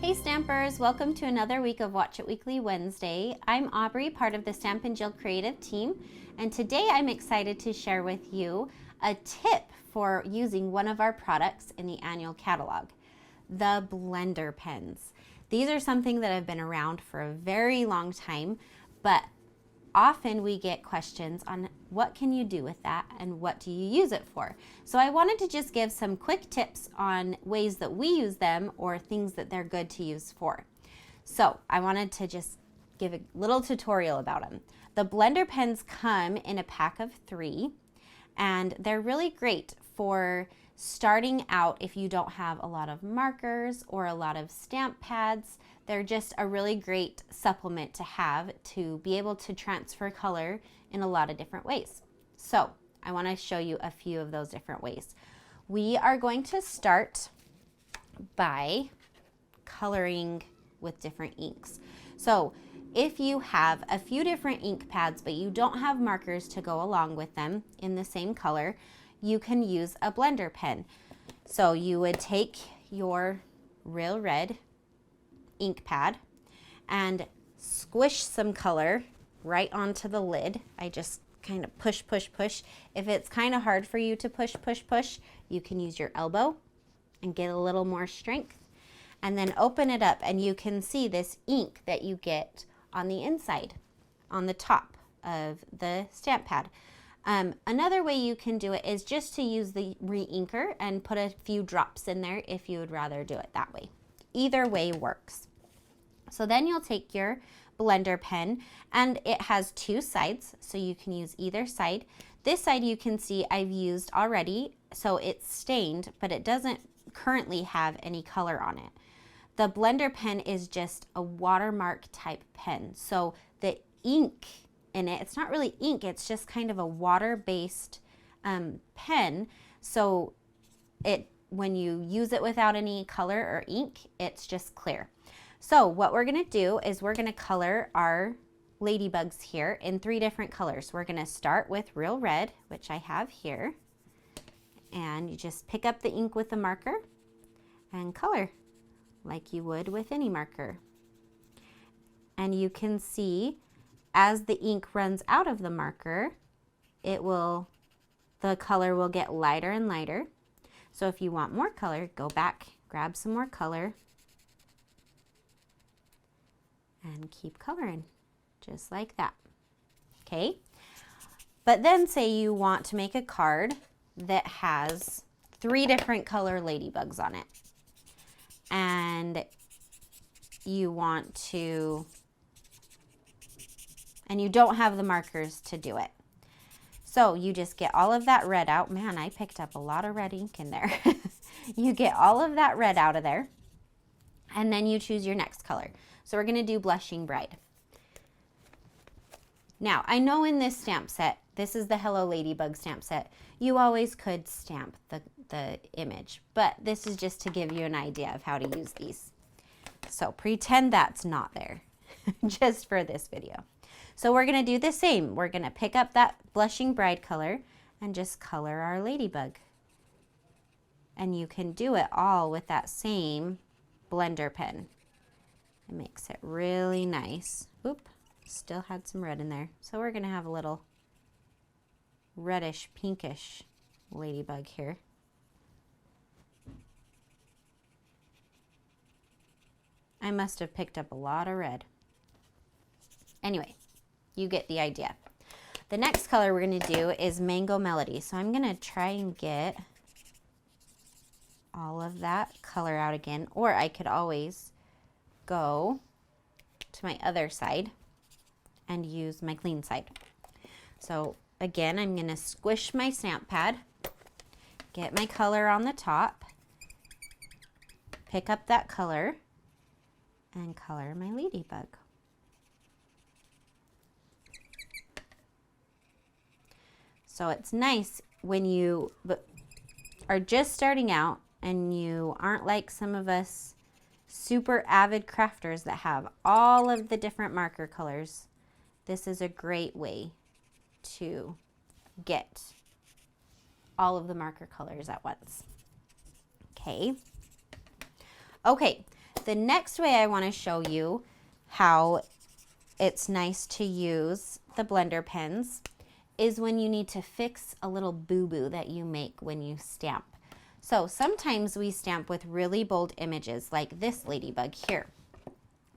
Hey Stampers, welcome to another week of Watch It Weekly Wednesday. I'm Aubrey, part of the Stampin' Jill creative team, and today I'm excited to share with you a tip for using one of our products in the annual catalog, the blender pens. These are something that have been around for a very long time, but often we get questions on what can you do with that and what do you use it for. So I wanted to just give some quick tips on ways that we use them or things that they're good to use for. So I wanted to just give a little tutorial about them. The blender pens come in a pack of 3 and they're really great for starting out if you don't have a lot of markers or a lot of stamp pads. They're just a really great supplement to have to be able to transfer color in a lot of different ways. So I want to show you a few of those different ways. We are going to start by coloring with different inks. So if you have a few different ink pads but you don't have markers to go along with them in the same color, you can use a blender pen. So you would take your real red ink pad and squish some color right onto the lid. I just kind of push. If it's kind of hard for you to push, you can use your elbow and get a little more strength. And then open it up and you can see this ink that you get on the inside, on the top of the stamp pad. Another way you can do it is just to use the re-inker and put a few drops in there if you would rather do it that way. Either way works. So then you'll take your blender pen and it has 2 sides, so you can use either side. This side you can see I've used already, so it's stained, but it doesn't currently have any color on it. The blender pen is just a watermark type pen, so the ink in it, it's not really ink, it's just kind of a water-based pen, so when you use it without any color or ink, it's just clear. So what we're going to do is we're going to color our ladybugs here in 3 different colors. We're going to start with real red, which I have here, and you just pick up the ink with the marker and color like you would with any marker. And you can see as the ink runs out of the marker, the color will get lighter and lighter. So if you want more color, go back, grab some more color, and keep coloring, just like that. Okay? But then say you want to make a card that has 3 different color ladybugs on it. And you don't have the markers to do it. So you just get all of that red out. Man, I picked up a lot of red ink in there. You get all of that red out of there, and then you choose your next color. So we're gonna do Blushing Bride. Now, I know in this stamp set, this is the Hello Ladybug stamp set, you always could stamp the image, but this is just to give you an idea of how to use these. So pretend that's not there, just for this video. So we're gonna do the same. We're gonna pick up that Blushing Bride color and just color our ladybug. And you can do it all with that same blender pen. It makes it really nice. Oop, still had some red in there. So we're gonna have a little reddish, pinkish ladybug here. I must have picked up a lot of red. Anyway, you get the idea. The next color we're gonna do is Mango Melody. So I'm gonna try and get all of that color out again, or I could always go to my other side and use my clean side. So again, I'm going to squish my stamp pad, get my color on the top, pick up that color, and color my ladybug. So it's nice when you are just starting out and you aren't like some of us super avid crafters that have all of the different marker colors. This is a great way to get all of the marker colors at once. Okay. The next way I want to show you how it's nice to use the blender pens is when you need to fix a little boo-boo that you make when you stamp. So sometimes we stamp with really bold images like this ladybug here.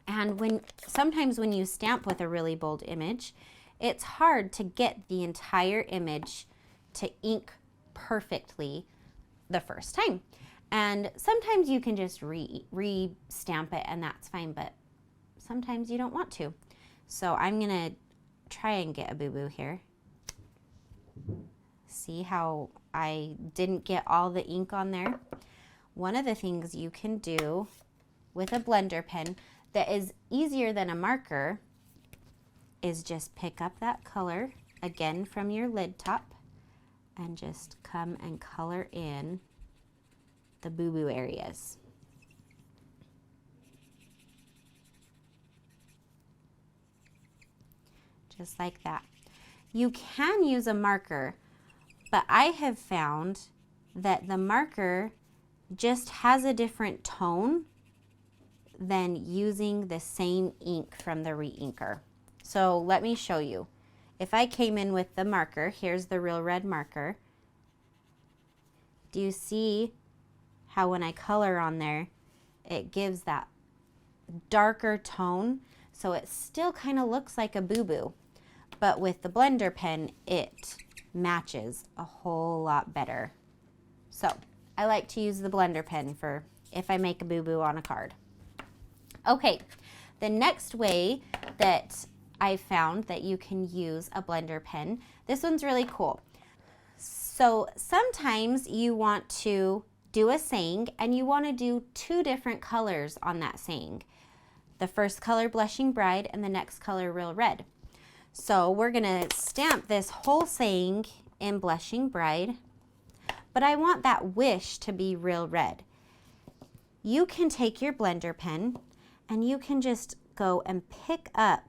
And sometimes when you stamp with a really bold image, it's hard to get the entire image to ink perfectly the first time. And sometimes you can just re-stamp it and that's fine, but sometimes you don't want to. So I'm gonna try and get a boo-boo here. See how I didn't get all the ink on there? One of the things you can do with a blender pen that is easier than a marker is just pick up that color again from your lid top and just come and color in the boo-boo areas. Just like that. You can use a marker, but I have found that the marker just has a different tone than using the same ink from the re-inker. So let me show you. If I came in with the marker, here's the Real Red marker. Do you see how when I color on there, it gives that darker tone? So it still kind of looks like a boo-boo, but with the blender pen, it matches a whole lot better. So I like to use the blender pen for if I make a boo-boo on a card. Okay, the next way that I found that you can use a blender pen, this one's really cool. So sometimes you want to do a saying and you want to do two different colors on that saying. The first color Blushing Bride and the next color Real Red. So we're gonna stamp this whole saying in Blushing Bride, but I want that wish to be Real Red. You can take your blender pen and you can just go and pick up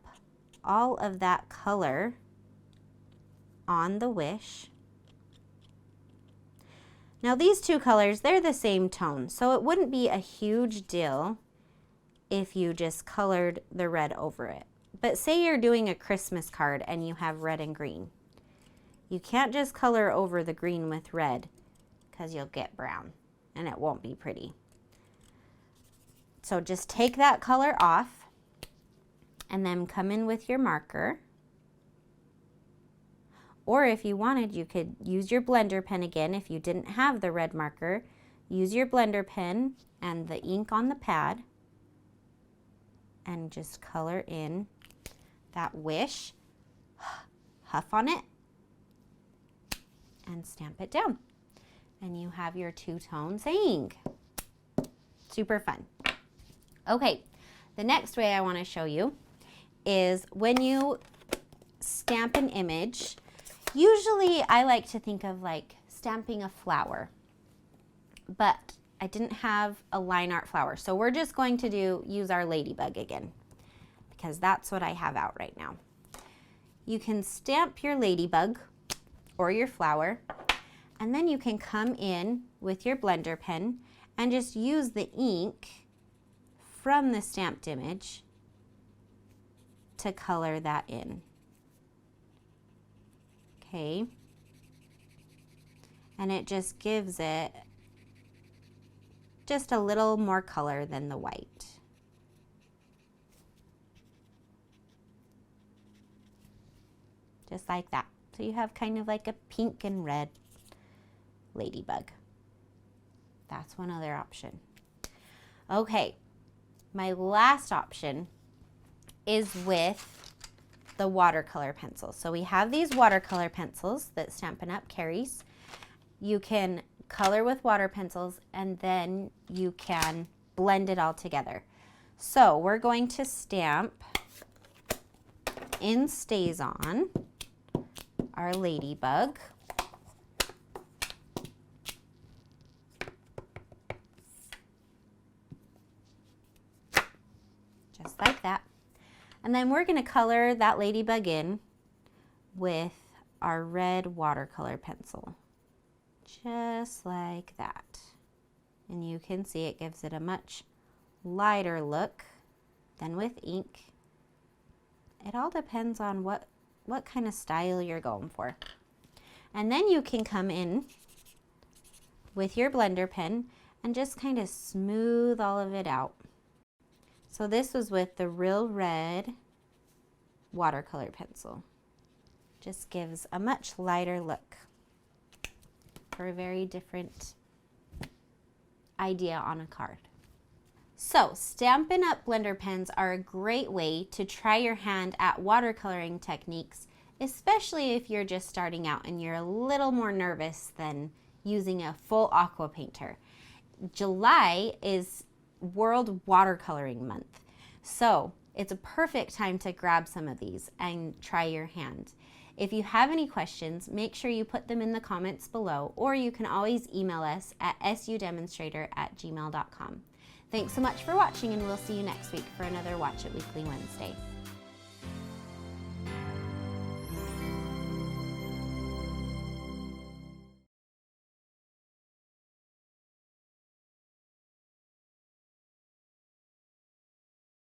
all of that color on the wish. Now these two colors, they're the same tone, so it wouldn't be a huge deal if you just colored the red over it. But say you're doing a Christmas card and you have red and green. You can't just color over the green with red because you'll get brown and it won't be pretty. So just take that color off and then come in with your marker. Or if you wanted, you could use your blender pen again. If you didn't have the red marker, use your blender pen and the ink on the pad and just color in that wish, huff on it, and stamp it down. And you have your two-tone saying. Super fun. Okay, the next way I want to show you is when you stamp an image, usually I like to think of like stamping a flower, but I didn't have a line art flower. So we're just going to use our ladybug again because that's what I have out right now. You can stamp your ladybug or your flower, and then you can come in with your blender pen and just use the ink from the stamped image to color that in. Okay. And it just gives it just a little more color than the white. Just like that. So you have kind of like a pink and red ladybug. That's one other option. Okay, my last option is with the watercolor pencils. So we have these watercolor pencils that Stampin' Up! Carries. You can color with water pencils and then you can blend it all together. So we're going to stamp in StazOn our ladybug. Just like that. And then we're going to color that ladybug in with our red watercolor pencil. Just like that. And you can see it gives it a much lighter look than with ink. It all depends on what kind of style you're going for. And then you can come in with your blender pen and just kind of smooth all of it out. So this was with the Real Red watercolor pencil. Just gives a much lighter look for a very different idea on a card. So Stampin' Up! Blender pens are a great way to try your hand at watercoloring techniques, especially if you're just starting out and you're a little more nervous than using a full aqua painter. July is World Watercoloring Month, so it's a perfect time to grab some of these and try your hand. If you have any questions, make sure you put them in the comments below, or you can always email us at sudemonstrator@gmail.com. Thanks so much for watching, and we'll see you next week for another Watch It Weekly Wednesday.